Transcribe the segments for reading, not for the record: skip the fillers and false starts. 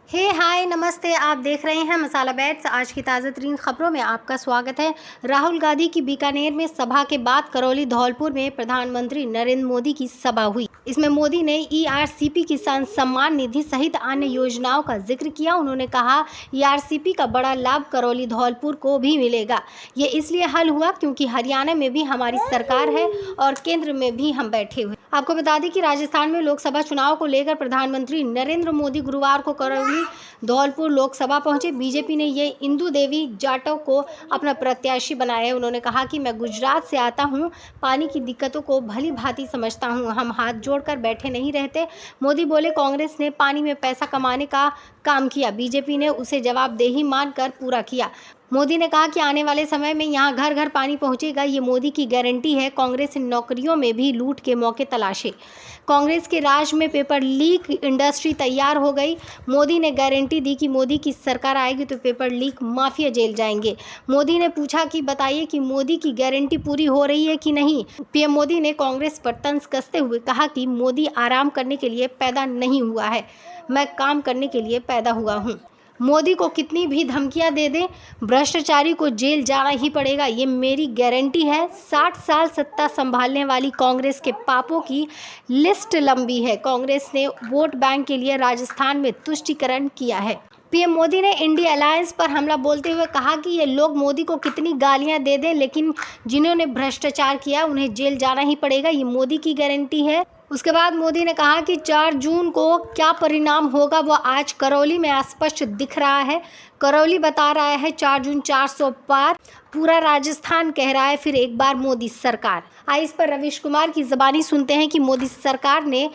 हाय नमस्ते। आप देख रहे हैं मसाला बैट्स। आज की ताज़ा तरीन खबरों में आपका स्वागत है। राहुल गांधी की बीकानेर में सभा के बाद करौली धौलपुर में प्रधानमंत्री नरेंद्र मोदी की सभा हुई। इसमें मोदी ने ईआरसीपी किसान सम्मान निधि सहित अन्य योजनाओं का जिक्र किया। उन्होंने कहा ईआरसीपी का बड़ा लाभ करौली धौलपुर को भी मिलेगा। ये इसलिए हल हुआ क्योंकि हरियाणा में भी हमारी सरकार है और केंद्र में भी हम बैठे हुए। आपको बता दें कि राजस्थान में लोकसभा चुनाव को लेकर प्रधानमंत्री नरेंद्र मोदी गुरुवार को करौली धौलपुर लोकसभा पहुंचे। बीजेपी ने ये इंदु देवी जाटव को अपना प्रत्याशी बनाया है। उन्होंने कहा कि मैं गुजरात से आता हूं, पानी की दिक्कतों को भली भांति समझता हूं, हम हाथ जोड़कर बैठे नहीं रहते। मोदी बोले कांग्रेस ने पानी में पैसा कमाने का काम किया, बीजेपी ने उसे जवाबदेही मानकर पूरा किया। मोदी ने कहा कि आने वाले समय में यहां घर घर पानी पहुंचेगा, ये मोदी की गारंटी है। कांग्रेस ने नौकरियों में भी लूट के मौके तलाशे। कांग्रेस के राज में पेपर लीक इंडस्ट्री तैयार हो गई। मोदी ने गारंटी दी कि मोदी की सरकार आएगी तो पेपर लीक माफिया जेल जाएंगे। मोदी ने पूछा कि बताइए कि मोदी की गारंटी पूरी हो रही है कि नहीं। पीएम मोदी ने कांग्रेस पर तंज कसते हुए कहा कि मोदी आराम करने के लिए पैदा नहीं हुआ है, मैं काम करने के लिए पैदा हुआ हूँ। मोदी को कितनी भी धमकियां दे दे, भ्रष्टाचारी को जेल जाना ही पड़ेगा, ये मेरी गारंटी है। 60 साल सत्ता संभालने वाली कांग्रेस के पापों की लिस्ट लंबी है। कांग्रेस ने वोट बैंक के लिए राजस्थान में तुष्टीकरण किया है। पीएम मोदी ने इंडिया अलायंस पर हमला बोलते हुए कहा कि ये लोग मोदी को कितनी गालियां दे दें, लेकिन जिन्होंने भ्रष्टाचार किया उन्हें जेल जाना ही पड़ेगा, ये मोदी की गारंटी है। उसके बाद मोदी ने कहा कि 4 जून को क्या परिणाम होगा वो आज करौली में स्पष्ट दिख रहा है। करौली बता रहा है 4 जून 400 पार, पूरा राजस्थान कह रहा है फिर एक बार मोदी सरकार। आइए इस पर रविश कुमार की ज़बानी सुनते हैं कि मोदी सरकार ने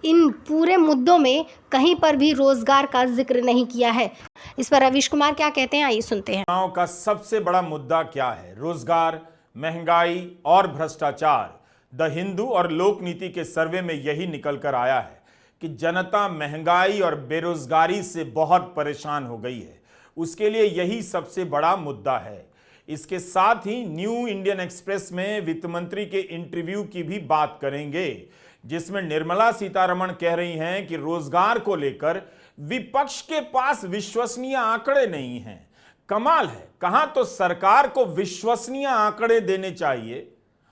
इन पूरे मुद्दों में कहीं पर भी रोजगार का जिक्र नहीं किया है। इस पर रविश कुमार क्या कहते हैं, आइए सुनते हैं। चुनाव का सबसे बड़ा मुद्दा क्या है? रोजगार, महंगाई और भ्रष्टाचार। द हिंदू और लोकनीति के सर्वे में यही निकल कर आया है कि जनता महंगाई और बेरोजगारी से बहुत परेशान हो गई है। उसके लिए यही सबसे बड़ा मुद्दा है। इसके साथ ही न्यू इंडियन एक्सप्रेस में वित्त मंत्री के इंटरव्यू की भी बात करेंगे, जिसमें निर्मला सीतारमण कह रही हैं कि रोजगार को लेकर विपक्ष के पास विश्वसनीय आंकड़े नहीं हैं। कमाल है, कहां तो सरकार को विश्वसनीय आंकड़े देने चाहिए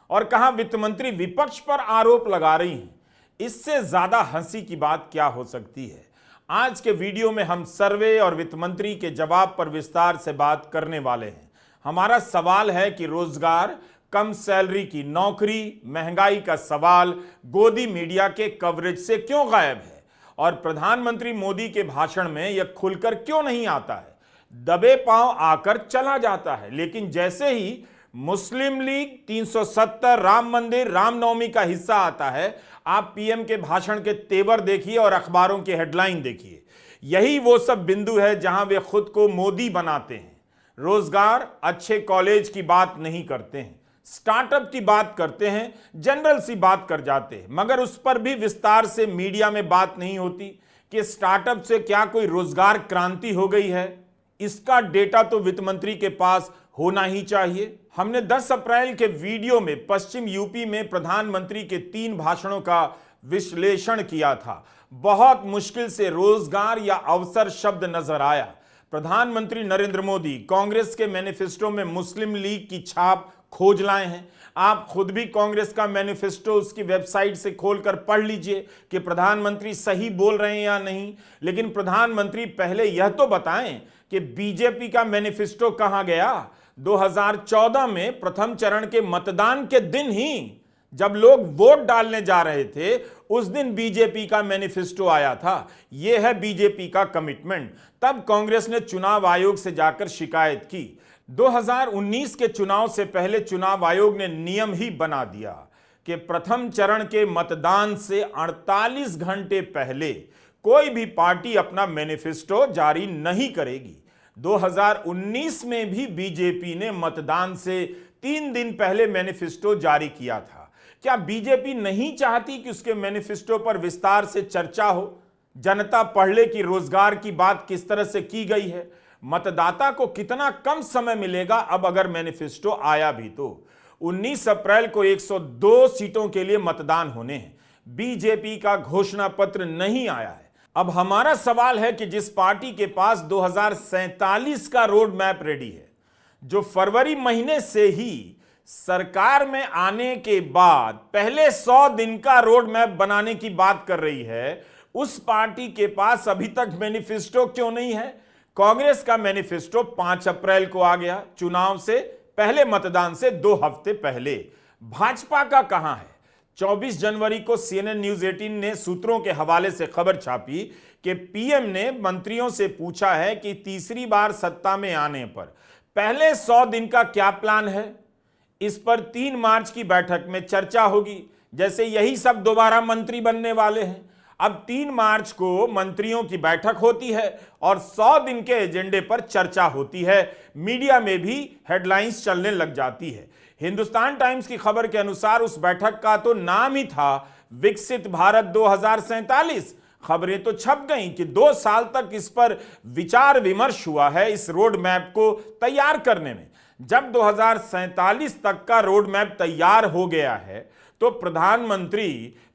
और कहां वित्त मंत्री विपक्ष पर आरोप लगा रही हैं। इससे ज्यादा हंसी की बात क्या हो सकती है? आज के वीडियो में हम सर्वे और वित्त मंत्री के जवाब पर विस्तार से बात करने वाले हैं। हमारा सवाल है कि रोजगार, कम सैलरी की नौकरी, महंगाई का सवाल गोदी मीडिया के कवरेज से क्यों गायब है और प्रधानमंत्री मोदी के भाषण में यह खुलकर क्यों नहीं आता है? दबे पांव आकर चला जाता है, लेकिन जैसे ही मुस्लिम लीग, 370, राम मंदिर, रामनवमी का हिस्सा आता है, आप पीएम के भाषण के तेवर देखिए और अखबारों की हेडलाइन देखिए। यही वो सब बिंदु है जहां वे खुद को मोदी बनाते हैं। रोजगार, अच्छे कॉलेज की बात नहीं करते हैं, स्टार्टअप की बात करते हैं, जनरल सी बात कर जाते हैं, मगर उस पर भी विस्तार से मीडिया में बात नहीं होती कि स्टार्टअप से क्या कोई रोजगार क्रांति हो गई है। इसका डेटा तो वित्त मंत्री के पास होना ही चाहिए। हमने 10 अप्रैल के वीडियो में पश्चिम यूपी में प्रधानमंत्री के 3 भाषणों का विश्लेषण किया था। बहुत मुश्किल से रोजगार या अवसर शब्द नजर आया। प्रधानमंत्री नरेंद्र मोदी कांग्रेस के मैनिफेस्टो में मुस्लिम लीग की छाप खोज लाए हैं। आप खुद भी कांग्रेस का मैनिफेस्टो उसकी वेबसाइट से खोलकर पढ़ लीजिए कि प्रधानमंत्री सही बोल रहे हैं या नहीं। लेकिन प्रधानमंत्री पहले यह तो बताएं कि बीजेपी का मैनिफेस्टो कहां गया। 2014 में प्रथम चरण के मतदान के दिन ही, जब लोग वोट डालने जा रहे थे, उस दिन बीजेपी का मैनिफेस्टो आया था। यह है बीजेपी का कमिटमेंट। तब कांग्रेस ने चुनाव आयोग से जाकर शिकायत की। 2019 के चुनाव से पहले चुनाव आयोग ने नियम ही बना दिया कि प्रथम चरण के मतदान से 48 घंटे पहले कोई भी पार्टी अपना मैनिफेस्टो जारी नहीं करेगी। 2019 में भी बीजेपी ने मतदान से 3 दिन पहले मैनिफेस्टो जारी किया था। क्या बीजेपी नहीं चाहती कि उसके मैनिफेस्टो पर विस्तार से चर्चा हो, जनता पढ़ ले कि रोजगार की बात किस तरह से की गई है? मतदाता को कितना कम समय मिलेगा अब अगर मैनिफेस्टो आया भी तो। 19 अप्रैल को 102 सीटों के लिए मतदान होने हैं। बीजेपी का घोषणा पत्र नहीं आया है। अब हमारा सवाल है कि जिस पार्टी के पास 2047 का रोड मैप रेडी है, जो फरवरी महीने से ही सरकार में आने के बाद पहले 100 दिन का रोड मैप बनाने की बात कर रही है, उस पार्टी के पास अभी तक मैनिफेस्टो क्यों नहीं है? कांग्रेस का मैनिफेस्टो 5 अप्रैल को आ गया, चुनाव से पहले, मतदान से 2 हफ्ते पहले। भाजपा का कहां है? 24 जनवरी को CNN न्यूज 18 ने सूत्रों के हवाले से खबर छापी कि पीएम ने मंत्रियों से पूछा है कि तीसरी बार सत्ता में आने पर पहले 100 दिन का क्या प्लान है। इस पर 3 मार्च की बैठक में चर्चा होगी, जैसे यही सब दोबारा मंत्री बनने वाले हैं। अब 3 मार्च को मंत्रियों की बैठक होती है और 100 दिन के एजेंडे पर चर्चा होती है। मीडिया में भी हेडलाइंस चलने लग जाती है। हिंदुस्तान टाइम्स की खबर के अनुसार उस बैठक का तो नाम ही था विकसित भारत 2047। खबरें तो छप गईं कि 2 साल तक इस पर विचार विमर्श हुआ है, इस रोड मैप को तैयार करने में। जब 2047 तक का रोड मैप तैयार हो गया है तो प्रधानमंत्री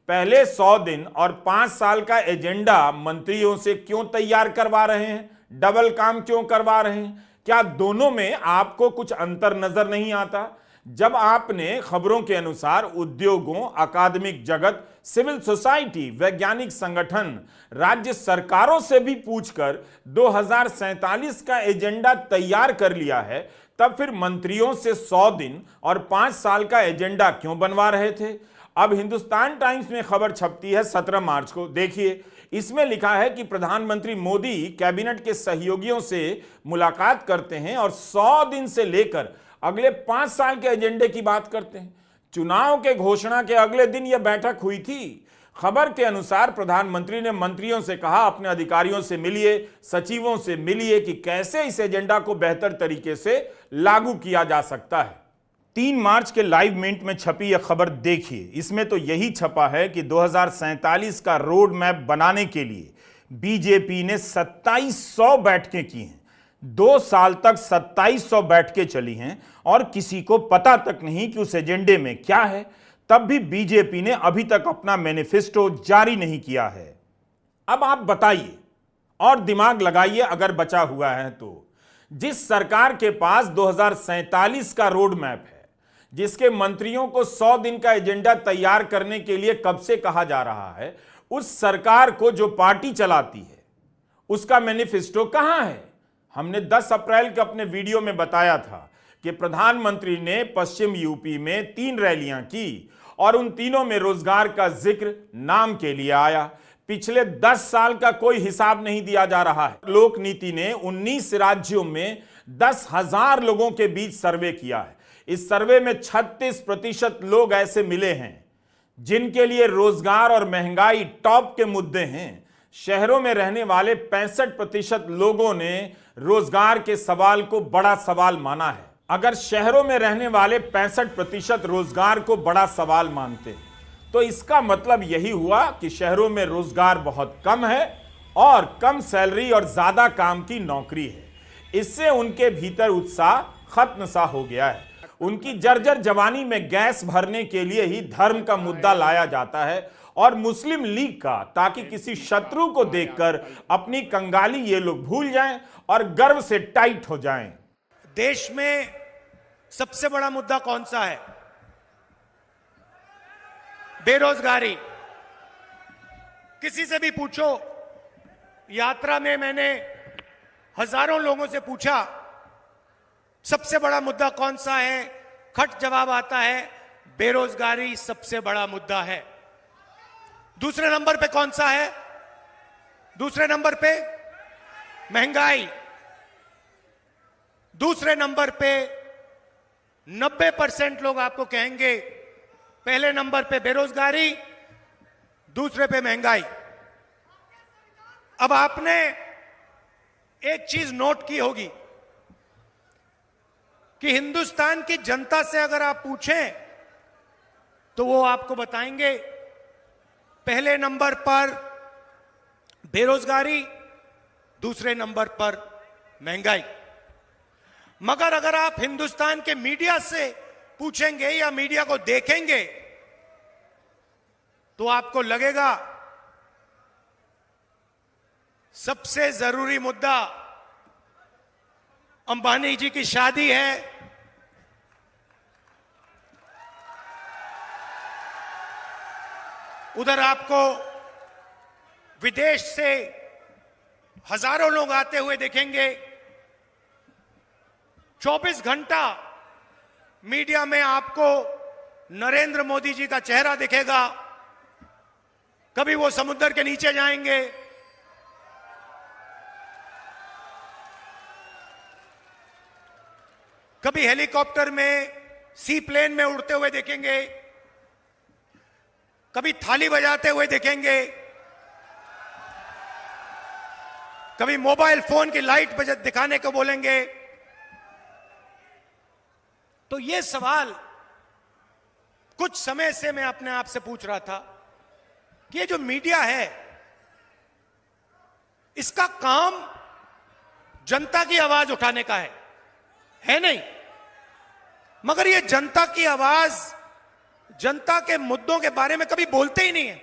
पहले 100 दिन और 5 साल का एजेंडा मंत्रियों से क्यों तैयार करवा रहे हैं? डबल काम क्यों करवा रहे हैं? क्या दोनों में आपको कुछ अंतर नजर नहीं आता? जब आपने खबरों के अनुसार उद्योगों, अकादमिक जगत, सिविल सोसाइटी, वैज्ञानिक संगठन, राज्य सरकारों से भी पूछकर 2047 का एजेंडा तैयार कर लिया है, तब फिर मंत्रियों से 100 दिन और 5 साल का एजेंडा क्यों बनवा रहे थे? अब हिंदुस्तान टाइम्स में खबर छपती है 17 मार्च को। देखिए, इसमें लिखा है कि प्रधानमंत्री मोदी कैबिनेट के सहयोगियों से मुलाकात करते हैं और 100 दिन से लेकर अगले 5 साल के एजेंडे की बात करते हैं। चुनाव के घोषणा के अगले दिन यह बैठक हुई थी। खबर के अनुसार प्रधानमंत्री ने मंत्रियों से कहा, अपने अधिकारियों से मिलिए, सचिवों से मिलिए कि कैसे इस एजेंडा को बेहतर तरीके से लागू किया जा सकता है। 3 मार्च के लाइव मिनट में छपी यह खबर देखिए। इसमें तो यही छपा है कि 2047 का रोड मैप बनाने के लिए बीजेपी ने 2700 बैठकें की हैं। 2 साल तक 2700 बैठकें चली हैं और किसी को पता तक नहीं कि उस एजेंडे में क्या है। तब भी बीजेपी ने अभी तक अपना मैनिफेस्टो जारी नहीं किया है। अब आप बताइए और दिमाग लगाइए अगर बचा हुआ है तो, जिस सरकार के पास 2047 का रोड मैप है, जिसके मंत्रियों को 100 दिन का एजेंडा तैयार करने के लिए कब से कहा जा रहा है, उस सरकार को जो पार्टी चलाती है उसका मैनिफेस्टो कहां है? हमने 10 अप्रैल के अपने वीडियो में बताया था कि प्रधानमंत्री ने पश्चिम यूपी में 3 रैलियां की और उन तीनों में रोजगार का जिक्र नाम के लिए आया। पिछले 10 साल का कोई हिसाब नहीं दिया जा रहा है। लोक नीति ने 19 राज्यों में 10,000 लोगों के बीच सर्वे किया है। इस सर्वे में 36% लोग ऐसे मिले हैं जिनके लिए रोजगार और महंगाई टॉप के मुद्दे हैं। शहरों में रहने वाले 65% लोगों ने रोजगार के सवाल को बड़ा सवाल माना है। अगर शहरों में रहने वाले 65% रोजगार को बड़ा सवाल मानते हैं तो इसका मतलब यही हुआ कि शहरों में रोजगार बहुत कम है और कम सैलरी और ज्यादा काम की नौकरी है। इससे उनके भीतर उत्साह खत्म सा हो गया है। उनकी जर्जर जवानी में गैस भरने के लिए ही धर्म का मुद्दा लाया जाता है और मुस्लिम लीग का, ताकि किसी शत्रु को देखकर अपनी कंगाली ये लोग भूल जाएं और गर्व से टाइट हो जाएं। देश में सबसे बड़ा मुद्दा कौन सा है? बेरोजगारी। किसी से भी पूछो। यात्रा में मैंने हजारों लोगों से पूछा, सबसे बड़ा मुद्दा कौन सा है? खट जवाब आता है, बेरोजगारी सबसे बड़ा मुद्दा है। दूसरे नंबर पे कौन सा है? दूसरे नंबर पे महंगाई। दूसरे नंबर पे 90% लोग आपको कहेंगे पहले नंबर पे बेरोजगारी, दूसरे पे महंगाई। अब आपने एक चीज नोट की होगी कि हिंदुस्तान की जनता से अगर आप पूछें तो वो आपको बताएंगे पहले नंबर पर बेरोजगारी, दूसरे नंबर पर महंगाई। मगर अगर आप हिंदुस्तान के मीडिया से पूछेंगे या मीडिया को देखेंगे तो आपको लगेगा सबसे जरूरी मुद्दा अंबानी जी की शादी है। उधर आपको विदेश से हजारों लोग आते हुए देखेंगे। 24 घंटा मीडिया में आपको नरेंद्र मोदी जी का चेहरा दिखेगा। कभी वो समुद्र के नीचे जाएंगे, कभी हेलीकॉप्टर में, सी प्लेन में उड़ते हुए देखेंगे, कभी थाली बजाते हुए देखेंगे, कभी मोबाइल फोन की लाइट दिखाने को बोलेंगे। तो ये सवाल कुछ समय से मैं अपने आप से पूछ रहा था कि ये जो मीडिया है, इसका काम जनता की आवाज उठाने का है नहीं? मगर ये जनता की आवाज, जनता के मुद्दों के बारे में कभी बोलते ही नहीं है।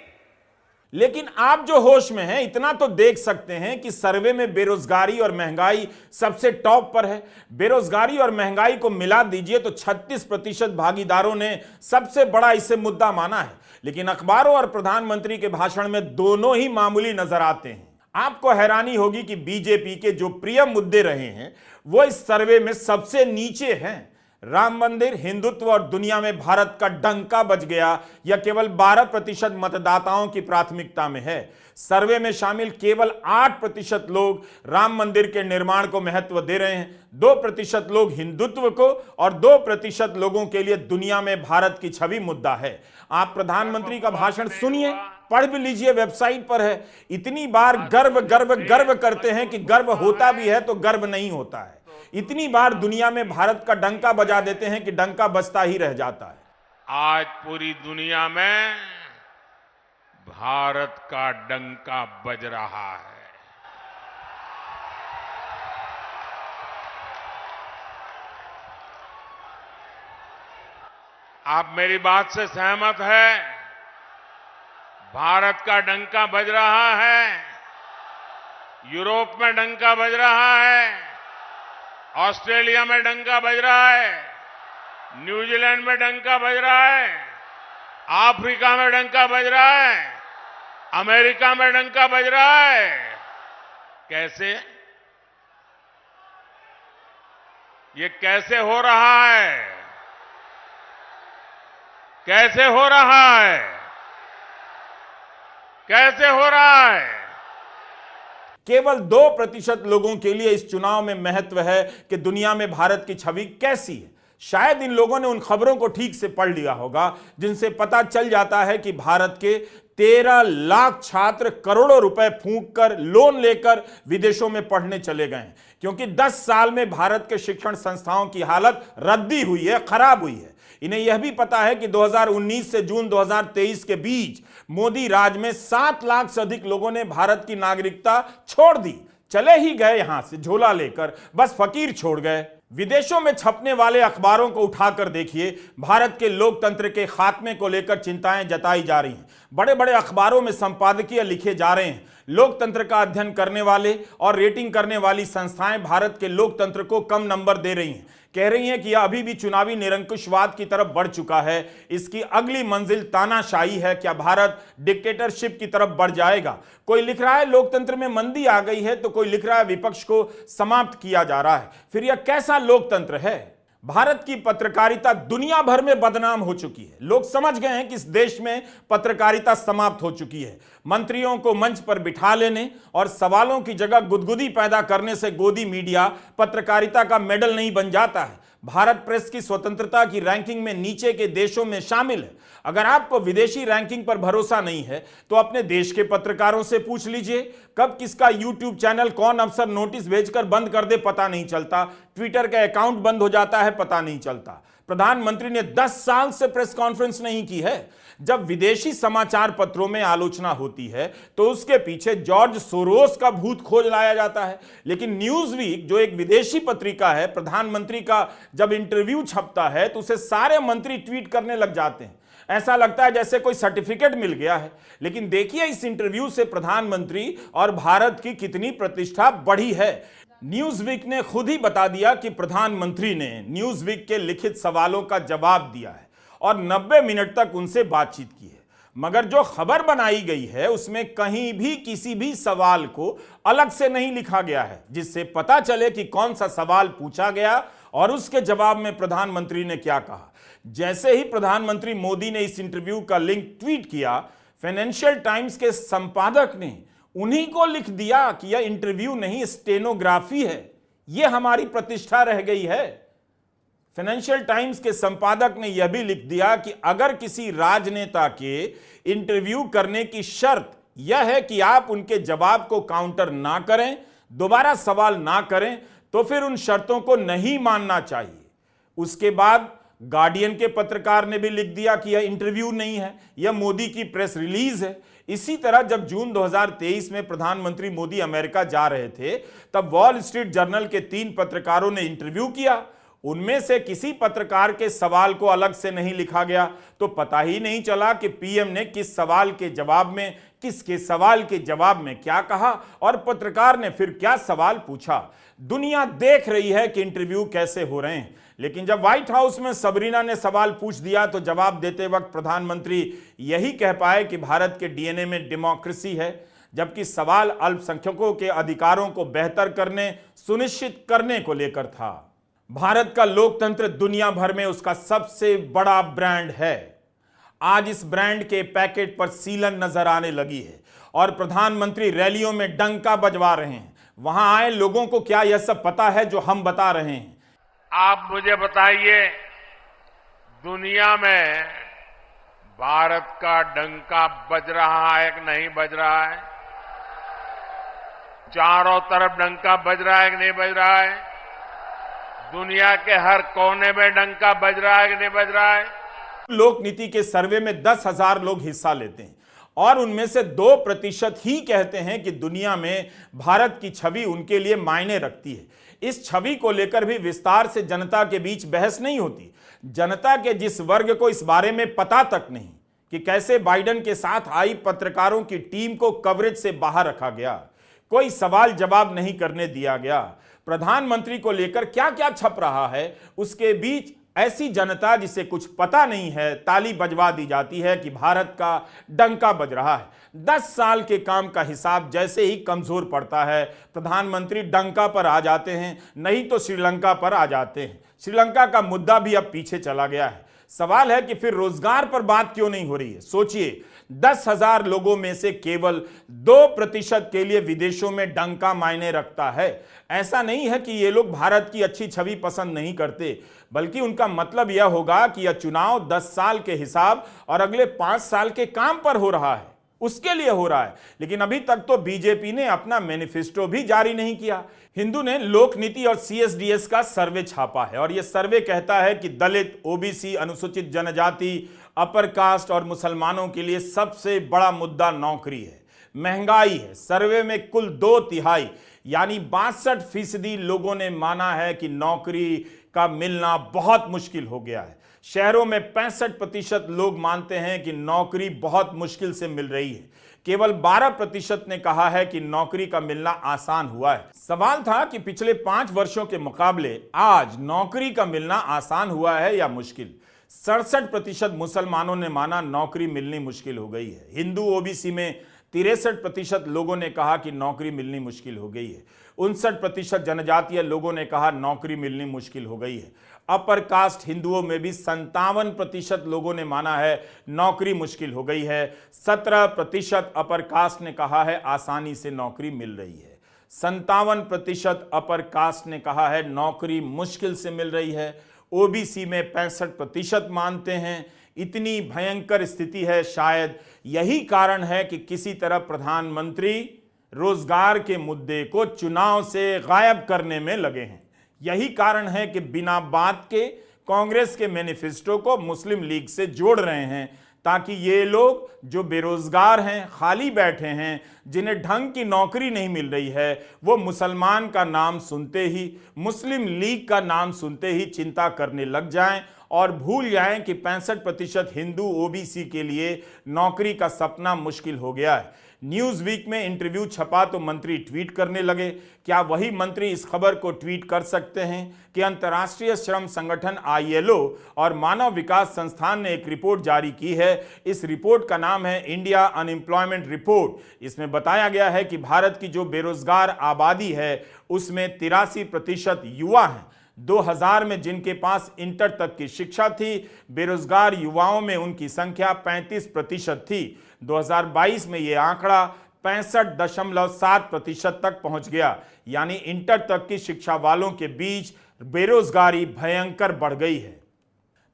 लेकिन आप जो होश में हैं, इतना तो देख सकते हैं कि सर्वे में बेरोजगारी और महंगाई सबसे टॉप पर है। बेरोजगारी और महंगाई को मिला दीजिए तो 36% भागीदारों ने सबसे बड़ा इसे मुद्दा माना है। लेकिन अखबारों और प्रधानमंत्री के भाषण में दोनों ही मामूली नजर आते हैं। आपको हैरानी होगी कि बीजेपी के जो प्रिय मुद्दे रहे हैं वो इस सर्वे में सबसे नीचे हैं। राम मंदिर, हिंदुत्व और दुनिया में भारत का डंका बज गया, यह केवल 12% मतदाताओं की प्राथमिकता में है। सर्वे में शामिल केवल 8% लोग राम मंदिर के निर्माण को महत्व दे रहे हैं, 2% लोग हिंदुत्व को और 2% लोगों के लिए दुनिया में भारत की छवि मुद्दा है। आप प्रधानमंत्री का भाषण सुनिए, पढ़ भी लीजिए, वेबसाइट पर है। इतनी बार गर्व गर्व गर्व करते हैं कि गर्व होता भी है तो गर्व नहीं होता है। इतनी बार दुनिया में भारत का डंका बजा देते हैं कि डंका बजता ही रह जाता है। आज पूरी दुनिया में भारत का डंका बज रहा है। आप मेरी बात से सहमत है? भारत का डंका बज रहा है, यूरोप में डंका बज रहा है, ऑस्ट्रेलिया में डंका बज रहा है, न्यूजीलैंड में डंका बज रहा है, अफ्रीका में डंका बज रहा है, अमेरिका में डंका बज रहा है। कैसे? ये कैसे हो रहा है? कैसे हो रहा है? कैसे हो रहा है? केवल 2% लोगों के लिए इस चुनाव में महत्व है कि दुनिया में भारत की छवि कैसी है। शायद इन लोगों ने उन खबरों को ठीक से पढ़ लिया होगा जिनसे पता चल जाता है कि भारत के 13 लाख छात्र करोड़ों रुपए फूंक कर, लोन लेकर विदेशों में पढ़ने चले गए हैं, क्योंकि 10 साल में भारत के शिक्षण संस्थाओं की हालत रद्दी हुई है, खराब हुई है। इन्हें यह भी पता है कि 2019 से जून 2023 के बीच मोदी राज में 7 लाख से अधिक लोगों ने भारत की नागरिकता छोड़ दी, चले ही गए यहां से झोला लेकर, बस फकीर छोड़ गए। विदेशों में छपने वाले अखबारों को उठाकर देखिए, भारत के लोकतंत्र के खात्मे को लेकर चिंताएं जताई जा रही हैं। बड़े बड़े अखबारों में संपादकीय लिखे जा रहे हैं। लोकतंत्र का अध्ययन करने वाले और रेटिंग करने वाली संस्थाएं भारत के लोकतंत्र को कम नंबर दे रही हैं, कह रही हैं कि यह अभी भी चुनावी निरंकुशवाद की तरफ बढ़ चुका है, इसकी अगली मंजिल तानाशाही है, क्या भारत डिक्टेटरशिप की तरफ बढ़ जाएगा। कोई लिख रहा है लोकतंत्र में मंदी आ गई है, तो कोई लिख रहा है विपक्ष को समाप्त किया जा रहा है। फिर यह कैसा लोकतंत्र है? भारत की पत्रकारिता दुनिया भर में बदनाम हो चुकी है। लोग समझ गए हैं कि इस देश में पत्रकारिता समाप्त हो चुकी है। मंत्रियों को मंच पर बिठा लेने और सवालों की जगह गुदगुदी पैदा करने से गोदी मीडिया पत्रकारिता का मेडल नहीं बन जाता है। भारत प्रेस की स्वतंत्रता की रैंकिंग में नीचे के देशों में शामिल है। अगर आपको विदेशी रैंकिंग पर भरोसा नहीं है तो अपने देश के पत्रकारों से पूछ लीजिए, कब किसका यूट्यूब चैनल कौन अफसर नोटिस भेजकर बंद कर दे पता नहीं चलता, ट्विटर का अकाउंट बंद हो जाता है पता नहीं चलता। प्रधानमंत्री ने 10 साल से प्रेस कॉन्फ्रेंस नहीं की है। जब विदेशी समाचार पत्रों में आलोचना होती है तो उसके पीछे जॉर्ज सोरोस का भूत खोज लाया जाता है, लेकिन न्यूज वीक जो एक विदेशी पत्रिका है, प्रधानमंत्री का जब इंटरव्यू छपता है तो उसे सारे मंत्री ट्वीट करने लग जाते हैं। ऐसा लगता है जैसे कोई सर्टिफिकेट मिल गया है। लेकिन देखिए इस इंटरव्यू से प्रधानमंत्री और भारत की कितनी प्रतिष्ठा बढ़ी है। न्यूज़वीक ने खुद ही बता दिया कि प्रधानमंत्री ने न्यूज़वीक के लिखित सवालों का जवाब दिया है और 90 मिनट तक उनसे बातचीत की है। मगर जो खबर बनाई गई है उसमें कहीं भी किसी भी सवाल को अलग से नहीं लिखा गया है, जिससे पता चले कि कौन सा सवाल पूछा गया और उसके जवाब में प्रधानमंत्री ने क्या कहा। जैसे ही प्रधानमंत्री मोदी ने इस इंटरव्यू का लिंक ट्वीट किया, फाइनेंशियल टाइम्स के संपादक ने उन्हीं को लिख दिया कि यह इंटरव्यू नहीं स्टेनोग्राफी है। यह हमारी प्रतिष्ठा रह गई है। फाइनेंशियल टाइम्स के संपादक ने यह भी लिख दिया कि अगर किसी राजनेता के इंटरव्यू करने की शर्त यह है कि आप उनके जवाब को काउंटर ना करें, दोबारा सवाल ना करें, तो फिर उन शर्तों को नहीं मानना चाहिए। उसके बाद गार्डियन के पत्रकार ने भी लिख दिया कि यह इंटरव्यू नहीं है, यह मोदी की प्रेस रिलीज है। इसी तरह जब जून 2023 में प्रधानमंत्री मोदी अमेरिका जा रहे थे, तब वॉल स्ट्रीट जर्नल के 3 पत्रकारों ने इंटरव्यू किया। उनमें से किसी पत्रकार के सवाल को अलग से नहीं लिखा गया, तो पता ही नहीं चला कि पीएम ने किस सवाल के जवाब में, किसके सवाल के जवाब में क्या कहा और पत्रकार ने फिर क्या सवाल पूछा। दुनिया देख रही है कि इंटरव्यू कैसे हो रहे हैं। लेकिन जब व्हाइट हाउस में सबरीना ने सवाल पूछ दिया तो जवाब देते वक्त प्रधानमंत्री यही कह पाए कि भारत के डीएनए में डेमोक्रेसी है, जबकि सवाल अल्पसंख्यकों के अधिकारों को बेहतर करने, सुनिश्चित करने को लेकर था। भारत का लोकतंत्र दुनिया भर में उसका सबसे बड़ा ब्रांड है। आज इस ब्रांड के पैकेट पर सीलन नजर आने लगी है और प्रधानमंत्री रैलियों में डंका बजवा रहे हैं। वहां आए लोगों को क्या यह सब पता है जो हम बता रहे हैं? आप मुझे बताइए, दुनिया में भारत का डंका बज रहा है कि नहीं बज रहा है? चारों तरफ डंका बज रहा है कि नहीं बज रहा है? दुनिया के हर कोने में डंका बज रहा है कि नहीं बज रहा है? लोक नीति के सर्वे में 10,000 लोग हिस्सा लेते हैं और उनमें से 2% ही कहते हैं कि दुनिया में भारत की छवि उनके लिए मायने रखती है। इस छवि को लेकर भी विस्तार से जनता के बीच बहस नहीं होती। जनता के जिस वर्ग को इस बारे में पता तक नहीं कि कैसे बाइडेन के साथ आई पत्रकारों की टीम को कवरेज से बाहर रखा गया, कोई सवाल जवाब नहीं करने दिया गया, प्रधानमंत्री को लेकर क्या क्या छप रहा है, उसके बीच ऐसी जनता जिसे कुछ पता नहीं है ताली बजवा दी जाती है कि भारत का डंका बज रहा है। 10 साल के काम का हिसाब जैसे ही कमजोर पड़ता है, प्रधानमंत्री डंका पर आ जाते हैं, नहीं तो श्रीलंका पर आ जाते हैं। श्रीलंका का मुद्दा भी अब पीछे चला गया है। सवाल है कि फिर रोजगार पर बात क्यों नहीं हो रही है? सोचिए, 10,000 लोगों में से केवल 2% के लिए विदेशों में डंका मायने रखता है। ऐसा नहीं है कि ये लोग भारत की अच्छी छवि पसंद नहीं करते, बल्कि उनका मतलब यह होगा कि यह चुनाव 10 साल के हिसाब और अगले 5 साल के काम पर हो रहा है, उसके लिए हो रहा है। लेकिन अभी तक तो बीजेपी ने अपना मैनिफेस्टो भी जारी नहीं किया। हिंदू ने लोक नीति और CSDS का सर्वे छापा है और यह सर्वे कहता है कि दलित, OBC, अनुसूचित जनजाति, अपर कास्ट और मुसलमानों के लिए सबसे बड़ा मुद्दा नौकरी है, महंगाई है। सर्वे में कुल 2/3 यानी 62% लोगों ने माना है कि नौकरी का मिलना बहुत मुश्किल हो गया है। शहरों में 65% लोग मानते हैं कि नौकरी बहुत मुश्किल से मिल रही है। केवल 12% ने कहा है कि नौकरी का मिलना आसान हुआ है। सवाल था कि पिछले 5 वर्षों के मुकाबले आज नौकरी का मिलना आसान हुआ है या मुश्किल। 67% मुसलमानों ने माना नौकरी मिलनी मुश्किल हो गई है। हिंदू OBC में 63% लोगों ने कहा कि नौकरी मिलनी मुश्किल हो गई है। 59% जनजातीय लोगों ने कहा नौकरी मिलनी मुश्किल हो गई है। अपर कास्ट हिंदुओं में भी 57% लोगों ने माना है नौकरी मुश्किल हो गई है। 17% अपर कास्ट ने कहा है आसानी से नौकरी मिल रही है। 57% अपर कास्ट ने कहा है नौकरी मुश्किल से मिल रही है। OBC में 65% मानते हैं। इतनी भयंकर स्थिति है, शायद यही कारण है कि किसी तरह प्रधानमंत्री रोजगार के मुद्दे को चुनाव से गायब करने में लगे हैं। यही कारण है कि बिना बात के कांग्रेस के मैनिफेस्टो को मुस्लिम लीग से जोड़ रहे हैं, ताकि ये लोग जो बेरोजगार हैं, खाली बैठे हैं, जिन्हें ढंग की नौकरी नहीं मिल रही है, वो मुसलमान का नाम सुनते ही, मुस्लिम लीग का नाम सुनते ही चिंता करने लग जाएं और भूल जाएं कि 65% हिंदू ओबीसी के लिए नौकरी का सपना मुश्किल हो गया है। न्यूज वीक में इंटरव्यू छपा तो मंत्री ट्वीट करने लगे। क्या वही मंत्री इस खबर को ट्वीट कर सकते हैं कि अंतर्राष्ट्रीय श्रम संगठन ILO और मानव विकास संस्थान ने एक रिपोर्ट जारी की है। इस रिपोर्ट का नाम है इंडिया अनएम्प्लॉयमेंट रिपोर्ट। इसमें बताया गया है कि भारत की जो बेरोजगार आबादी है उसमें 83% युवा हैं। 2000 में जिनके पास इंटर तक की शिक्षा थी, बेरोजगार युवाओं में उनकी संख्या 35% थी। 2022 में यह आंकड़ा 65.7% तक पहुंच गया, यानी इंटर तक की शिक्षा वालों के बीच बेरोजगारी भयंकर बढ़ गई है।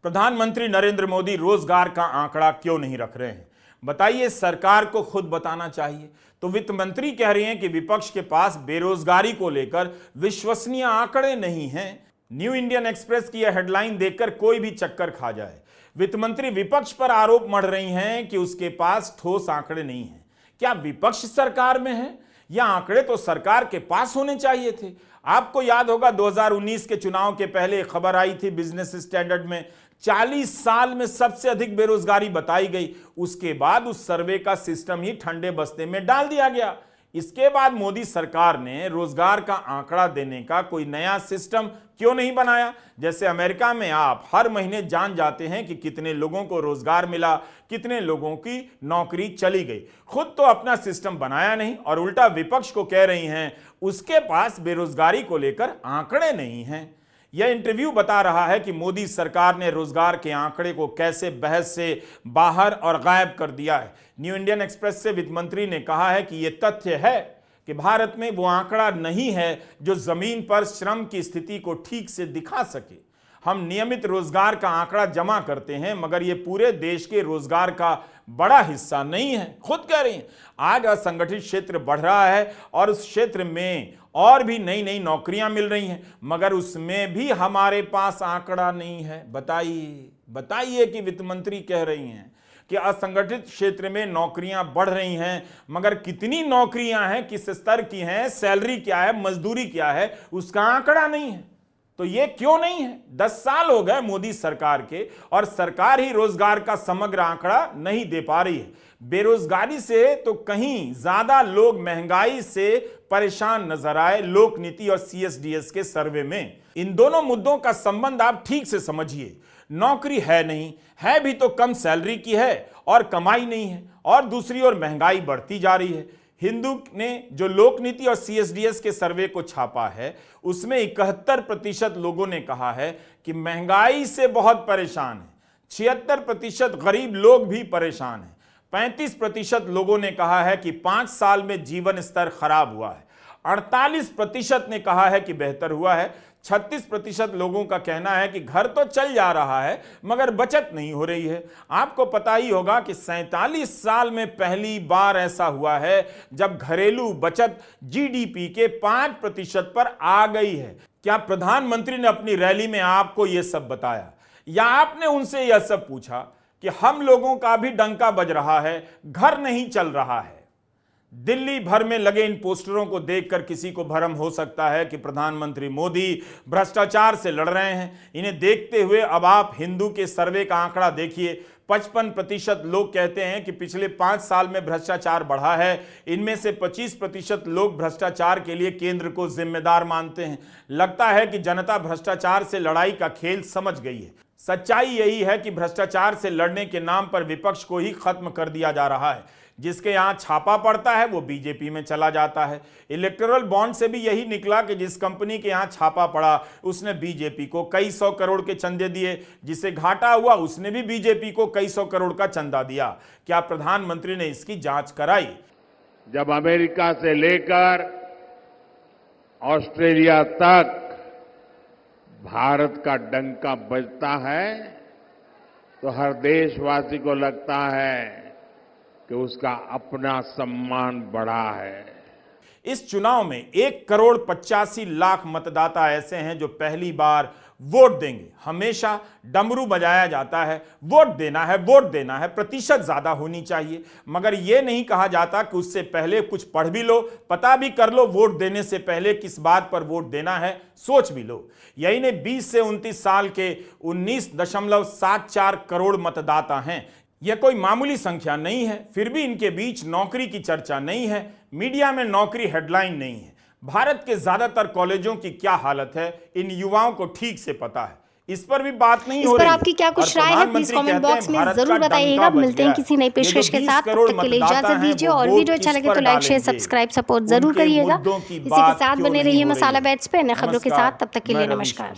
प्रधानमंत्री नरेंद्र मोदी रोजगार का आंकड़ा क्यों नहीं रख रहे हैं? बताइए, सरकार को खुद बताना चाहिए। तो वित्त मंत्री कह रही हैं कि विपक्ष के पास बेरोजगारी को लेकर विश्वसनीय आंकड़े नहीं हैं। न्यू इंडियन एक्सप्रेस की यह हेडलाइन देखकर कोई भी चक्कर खा जाए। वित्त मंत्री विपक्ष पर आरोप मढ़ रही हैं कि उसके पास ठोस आंकड़े नहीं हैं। क्या विपक्ष सरकार में है? यह आंकड़े तो सरकार के पास होने चाहिए थे। आपको याद होगा 2019 के चुनाव के पहले खबर आई थी बिजनेस स्टैंडर्ड में, 40 साल में सबसे अधिक बेरोजगारी बताई गई। उसके बाद उस सर्वे का सिस्टम ही ठंडे बस्ते में डाल दिया गया। इसके बाद मोदी सरकार ने रोजगार का आंकड़ा देने का कोई नया सिस्टम क्यों नहीं बनाया? जैसे अमेरिका में आप हर महीने जान जाते हैं कि कितने लोगों को रोजगार मिला, कितने लोगों की नौकरी चली गई। खुद तो अपना सिस्टम बनाया नहीं और उल्टा विपक्ष को कह रही हैं उसके पास बेरोजगारी को लेकर आंकड़े नहीं हैं। यह इंटरव्यू बता रहा है कि मोदी सरकार ने रोजगार के आंकड़े को कैसे बहस से बाहर और गायब कर दिया है। न्यू इंडियन एक्सप्रेस से वित्त मंत्री ने कहा है कि यह तथ्य है कि भारत में वो आंकड़ा नहीं है जो जमीन पर श्रम की स्थिति को ठीक से दिखा सके। हम नियमित रोजगार का आंकड़ा जमा करते हैं, मगर ये पूरे देश के रोजगार का बड़ा हिस्सा नहीं है। खुद कह रही हैं आज असंगठित क्षेत्र बढ़ रहा है और उस क्षेत्र में और भी नई नई नौकरियां मिल रही हैं, मगर उसमें भी हमारे पास आंकड़ा नहीं है। बताइए कि वित्त मंत्री कह रही हैं कि असंगठित क्षेत्र में नौकरियां बढ़ रही हैं, मगर कितनी नौकरियां हैं, किस स्तर की हैं, सैलरी क्या है, मजदूरी क्या है, उसका आंकड़ा नहीं है। तो ये क्यों नहीं है? 10 साल हो गए मोदी सरकार के और सरकार ही रोजगार का समग्र आंकड़ा नहीं दे पा रही है। बेरोजगारी से तो कहीं ज्यादा लोग महंगाई से परेशान नजर आए लोक नीति और CSDS के सर्वे में। इन दोनों मुद्दों का संबंध आप ठीक से समझिए। नौकरी है नहीं, है भी तो कम सैलरी की है और कमाई नहीं है, और दूसरी ओर महंगाई बढ़ती जा रही है। हिंदू ने जो लोक नीति और CSDS के सर्वे को छापा है उसमें 71% लोगों ने कहा है कि महंगाई से बहुत परेशान है। 76% गरीब लोग भी परेशान हैं। 35% लोगों ने कहा है कि 5 साल में जीवन स्तर खराब हुआ है। 48% ने कहा है कि बेहतर हुआ है। 36% लोगों का कहना है कि घर तो चल जा रहा है मगर बचत नहीं हो रही है। आपको पता ही होगा कि 47 साल में पहली बार ऐसा हुआ है जब घरेलू बचत GDP के 5% पर आ गई है। क्या प्रधानमंत्री ने अपनी रैली में आपको यह सब बताया, या आपने उनसे यह सब पूछा कि हम लोगों का भी डंका बज रहा है, घर नहीं चल रहा है? दिल्ली भर में लगे इन पोस्टरों को देखकर किसी को भ्रम हो सकता है कि प्रधानमंत्री मोदी भ्रष्टाचार से लड़ रहे हैं। इन्हें देखते हुए अब आप हिंदू के सर्वे का आंकड़ा देखिए। 55% लोग कहते हैं कि पिछले 5 साल में भ्रष्टाचार बढ़ा है। इनमें से 25% लोग भ्रष्टाचार के लिए केंद्र को जिम्मेदार मानते हैं। लगता है कि जनता भ्रष्टाचार से लड़ाई का खेल समझ गई है। सच्चाई यही है कि भ्रष्टाचार से लड़ने के नाम पर विपक्ष को ही खत्म कर दिया जा रहा है। जिसके यहां छापा पड़ता है वो बीजेपी में चला जाता है। इलेक्टोरल बॉन्ड से भी यही निकला कि जिस कंपनी के यहां छापा पड़ा उसने बीजेपी को कई 100 करोड़ के चंदे दिए, जिसे घाटा हुआ उसने भी बीजेपी को कई 100 करोड़ का चंदा दिया। क्या प्रधानमंत्री ने इसकी जांच कराई? जब अमेरिका से लेकर ऑस्ट्रेलिया तक भारत का डंका बजता है तो हर देशवासी को लगता है कि उसका अपना सम्मान बढ़ा है। इस चुनाव में 1,85,00,000 मतदाता ऐसे हैं जो पहली बार वोट देंगे। हमेशा डमरू बजाया जाता है, वोट देना है, वोट देना है, प्रतिशत ज्यादा होनी चाहिए, मगर यह नहीं कहा जाता कि उससे पहले कुछ पढ़ भी लो, पता भी कर लो वोट देने से पहले किस बात पर वोट देना है, सोच भी लो। यही ने 20 से 29 साल के 19.74 करोड़ मतदाता हैं। यह कोई मामूली संख्या नहीं है, फिर भी इनके बीच नौकरी की चर्चा नहीं है, मीडिया में नौकरी हेडलाइन नहीं है। भारत के ज्यादातर कॉलेजों की क्या हालत है इन युवाओं को ठीक से पता है, इस पर भी बात नहीं हो रही। इस पर आपकी क्या कुछ राय है, प्लीज कमेंट बॉक्स में जरूर बताइएगा। मिलते हैं किसी नई पेशकश के साथ, तब तक के लिए इजाजत दीजिए और वीडियो अच्छा लगे तो लाइक शेयर सब्सक्राइब सपोर्ट जरूर करिएगा। इसी के साथ बने रहिए मसाला बैट्स पे नई खबरों के साथ, तब तक के लिए नमस्कार।